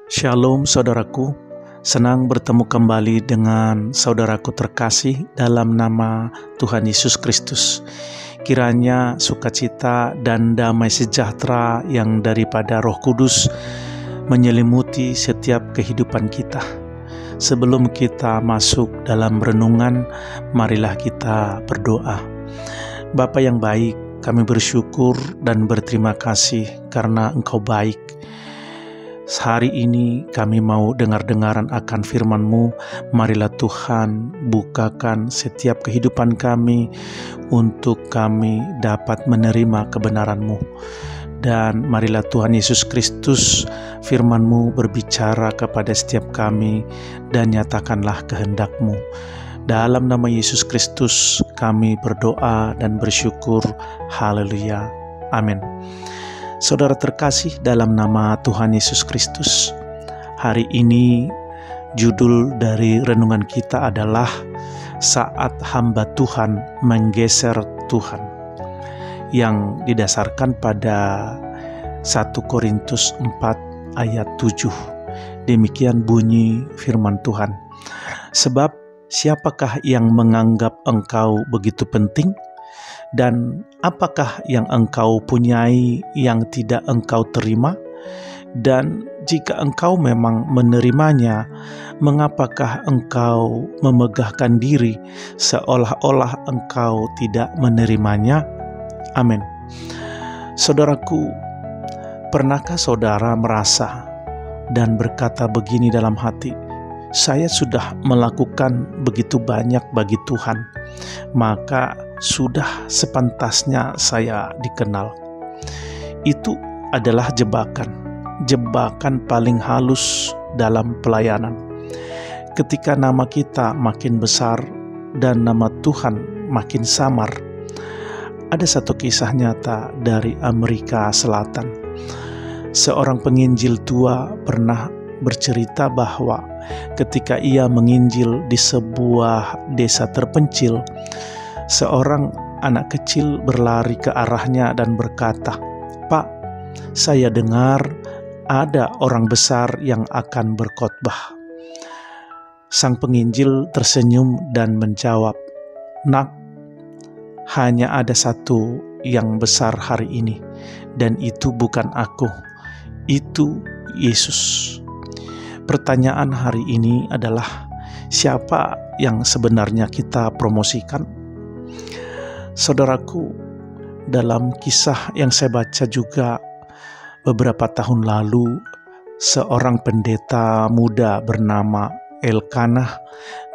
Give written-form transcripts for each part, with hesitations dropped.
Shalom saudaraku, senang bertemu kembali dengan saudaraku terkasih dalam nama Tuhan Yesus Kristus. Kiranya sukacita dan damai sejahtera yang daripada Roh Kudus menyelimuti setiap kehidupan kita. Sebelum kita masuk dalam renungan, marilah kita berdoa. Bapa yang baik, kami bersyukur dan berterima kasih karena Engkau baik. Hari ini kami mau dengar-dengaran akan firman-Mu. Marilah Tuhan bukakan setiap kehidupan kami untuk kami dapat menerima kebenaran-Mu. Dan marilah Tuhan Yesus Kristus firman-Mu berbicara kepada setiap kami dan nyatakanlah kehendak-Mu. Dalam nama Yesus Kristus kami berdoa dan bersyukur. Haleluya. Amin. Saudara terkasih dalam nama Tuhan Yesus Kristus, hari ini judul dari renungan kita adalah Saat Hamba Tuhan Menggeser Tuhan, yang didasarkan pada 1 Korintus 4 ayat 7. Demikian bunyi firman Tuhan. Sebab siapakah yang menganggap engkau begitu penting? Dan apakah yang engkau punyai yang tidak engkau terima? Dan jika engkau memang menerimanya, mengapakah engkau memegahkan diri seolah-olah engkau tidak menerimanya? Amin. Saudaraku, pernahkah saudara merasa dan berkata begini dalam hati, saya sudah melakukan begitu banyak bagi Tuhan, maka sudah sepantasnya saya dikenal. Itu adalah jebakan paling halus dalam pelayanan. Ketika nama kita makin besar dan nama Tuhan makin samar. Ada satu kisah nyata dari Amerika Selatan. Seorang penginjil tua pernah bercerita bahwa ketika ia menginjil di sebuah desa terpencil, seorang anak kecil berlari ke arahnya dan berkata, "Pak, saya dengar ada orang besar yang akan berkhotbah." Sang penginjil tersenyum dan menjawab, "Nak, hanya ada satu yang besar hari ini, dan itu bukan aku, itu Yesus." Pertanyaan hari ini adalah, siapa yang sebenarnya kita promosikan? Saudaraku, dalam kisah yang saya baca juga beberapa tahun lalu, seorang pendeta muda bernama Elkanah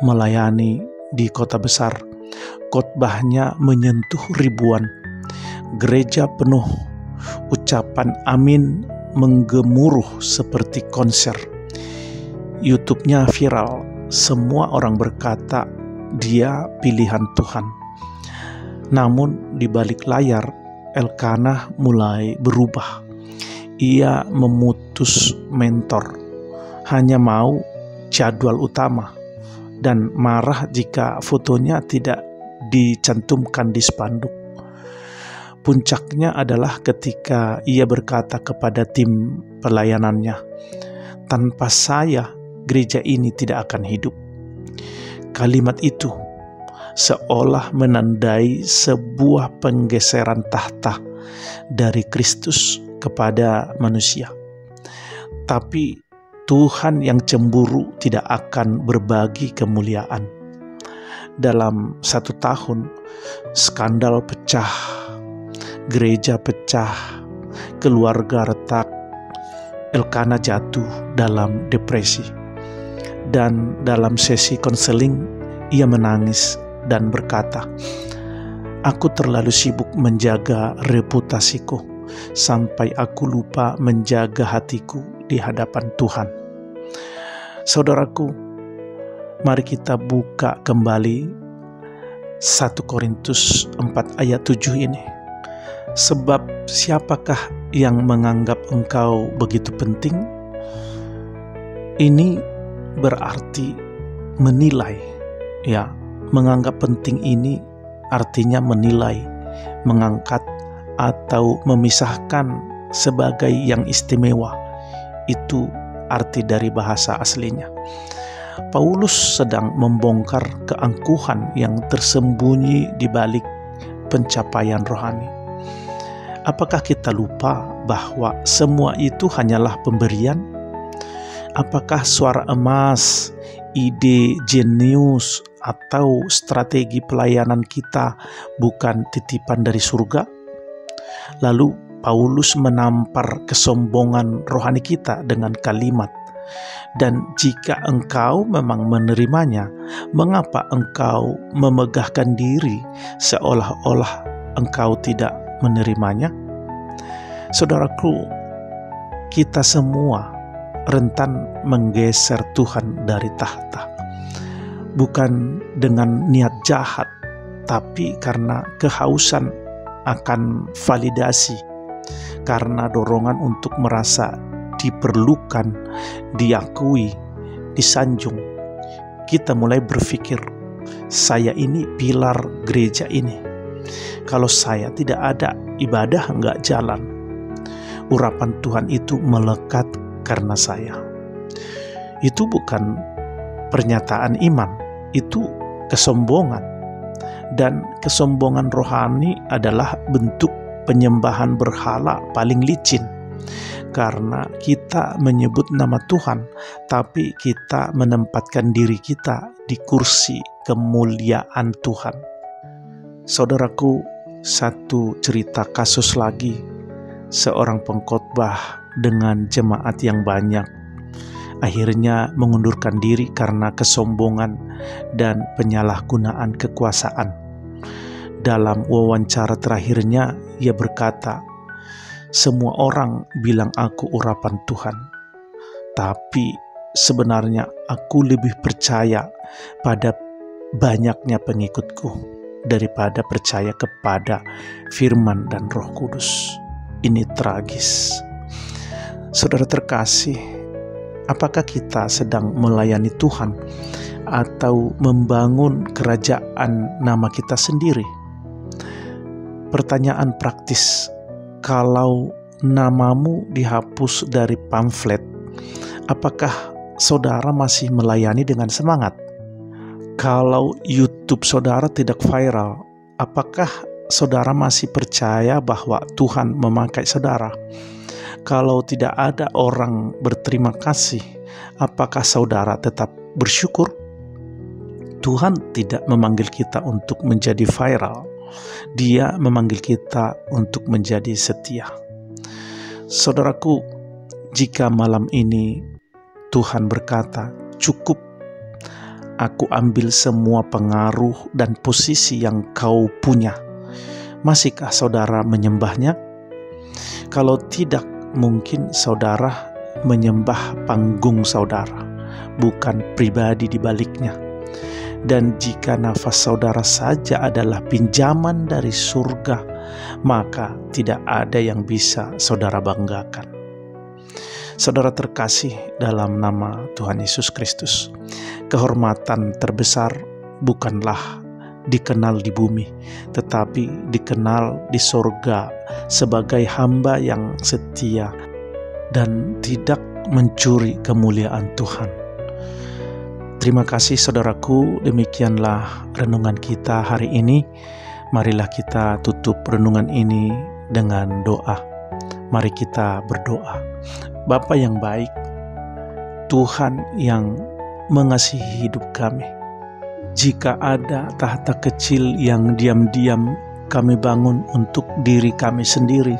melayani di kota besar. Khotbahnya menyentuh ribuan. Gereja penuh, ucapan amin menggemuruh seperti konser. YouTube-nya viral, semua orang berkata dia pilihan Tuhan. Namun di balik layar, Elkanah mulai berubah. Ia memutus mentor, hanya mau jadwal utama, dan marah jika fotonya tidak dicantumkan di spanduk. Puncaknya adalah ketika ia berkata kepada tim pelayanannya, "Tanpa saya, gereja ini tidak akan hidup." Kalimat itu seolah menandai sebuah penggeseran tahta dari Kristus kepada manusia. Tapi Tuhan yang cemburu tidak akan berbagi kemuliaan. Dalam 1 tahun, skandal pecah, gereja pecah, keluarga retak, Elkanah jatuh dalam depresi. Dan dalam sesi konseling, ia menangis dan berkata, "Aku terlalu sibuk menjaga reputasiku, sampai aku lupa menjaga hatiku di hadapan Tuhan." Saudaraku, mari kita buka kembali 1 Korintus 4 ayat 7 ini. Sebab siapakah yang menganggap engkau begitu penting? Ini berarti menilai, ya. Menganggap penting ini artinya menilai, mengangkat atau memisahkan sebagai yang istimewa. Itu arti dari bahasa aslinya. Paulus sedang membongkar keangkuhan yang tersembunyi di balik pencapaian rohani. Apakah kita lupa bahwa semua itu hanyalah pemberian? Apakah suara emas, ide jenius, atau strategi pelayanan kita bukan titipan dari surga? Lalu Paulus menampar kesombongan rohani kita dengan kalimat, "Dan jika engkau memang menerimanya, mengapa engkau memegahkan diri seolah-olah engkau tidak menerimanya?" Saudaraku, kita semua rentan menggeser Tuhan dari tahta, bukan dengan niat jahat, tapi karena kehausan akan validasi, karena dorongan untuk merasa diperlukan, diakui, disanjung. Kita mulai berpikir, saya ini pilar gereja ini. Kalau saya tidak ada, ibadah nggak jalan. Urapan Tuhan itu melekat karena saya. Itu bukan pernyataan iman, itu kesombongan. Dan kesombongan rohani adalah bentuk penyembahan berhala paling licin. Karena kita menyebut nama Tuhan, tapi kita menempatkan diri kita di kursi kemuliaan Tuhan. Saudaraku, satu cerita kasus lagi. Seorang pengkhotbah dengan jemaat yang banyak akhirnya mengundurkan diri karena kesombongan dan penyalahgunaan kekuasaan. Dalam wawancara terakhirnya, ia berkata, "Semua orang bilang aku urapan Tuhan, tapi sebenarnya aku lebih percaya pada banyaknya pengikutku daripada percaya kepada firman dan Roh Kudus." Ini tragis. Saudara terkasih, apakah kita sedang melayani Tuhan atau membangun kerajaan nama kita sendiri? Pertanyaan praktis, kalau namamu dihapus dari pamflet, apakah saudara masih melayani dengan semangat? Kalau YouTube saudara tidak viral, apakah saudara masih percaya bahwa Tuhan memakai saudara? Kalau tidak ada orang berterima kasih, apakah saudara tetap bersyukur? Tuhan tidak memanggil kita untuk menjadi viral. Dia memanggil kita untuk menjadi setia. Saudaraku, jika malam ini Tuhan berkata, "Cukup, aku ambil semua pengaruh dan posisi yang kau punya," masihkah saudara menyembahnya? Kalau tidak, mungkin saudara menyembah panggung saudara, bukan pribadi di baliknya. Dan jika nafas saudara saja adalah pinjaman dari surga, maka tidak ada yang bisa saudara banggakan. Saudara terkasih dalam nama Tuhan Yesus Kristus, kehormatan terbesar bukanlah dikenal di bumi, tetapi dikenal di sorga sebagai hamba yang setia dan tidak mencuri kemuliaan Tuhan. Terima kasih saudaraku, demikianlah renungan kita hari ini. Marilah kita tutup renungan ini dengan doa. Mari kita berdoa. Bapa yang baik, Tuhan yang mengasihi hidup kami, jika ada tahta kecil yang diam-diam kami bangun untuk diri kami sendiri,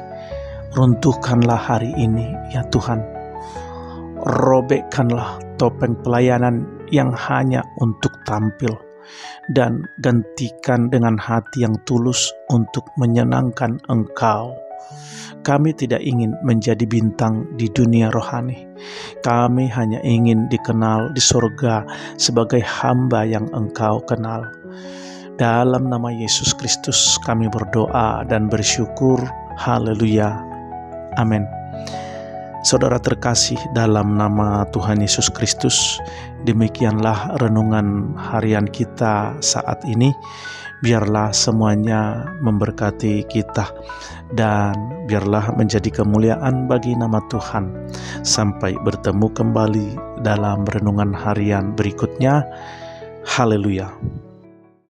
runtuhkanlah hari ini ya Tuhan. Robekkanlah topeng pelayanan yang hanya untuk tampil, dan gantikan dengan hati yang tulus untuk menyenangkan Engkau. Kami tidak ingin menjadi bintang di dunia rohani. Kami hanya ingin dikenal di surga sebagai hamba yang Engkau kenal. Dalam nama Yesus Kristus kami berdoa dan bersyukur. Haleluya. Amin. Saudara terkasih dalam nama Tuhan Yesus Kristus, demikianlah renungan harian kita saat ini. Biarlah semuanya memberkati kita dan biarlah menjadi kemuliaan bagi nama Tuhan. Sampai bertemu kembali dalam renungan harian berikutnya. Haleluya.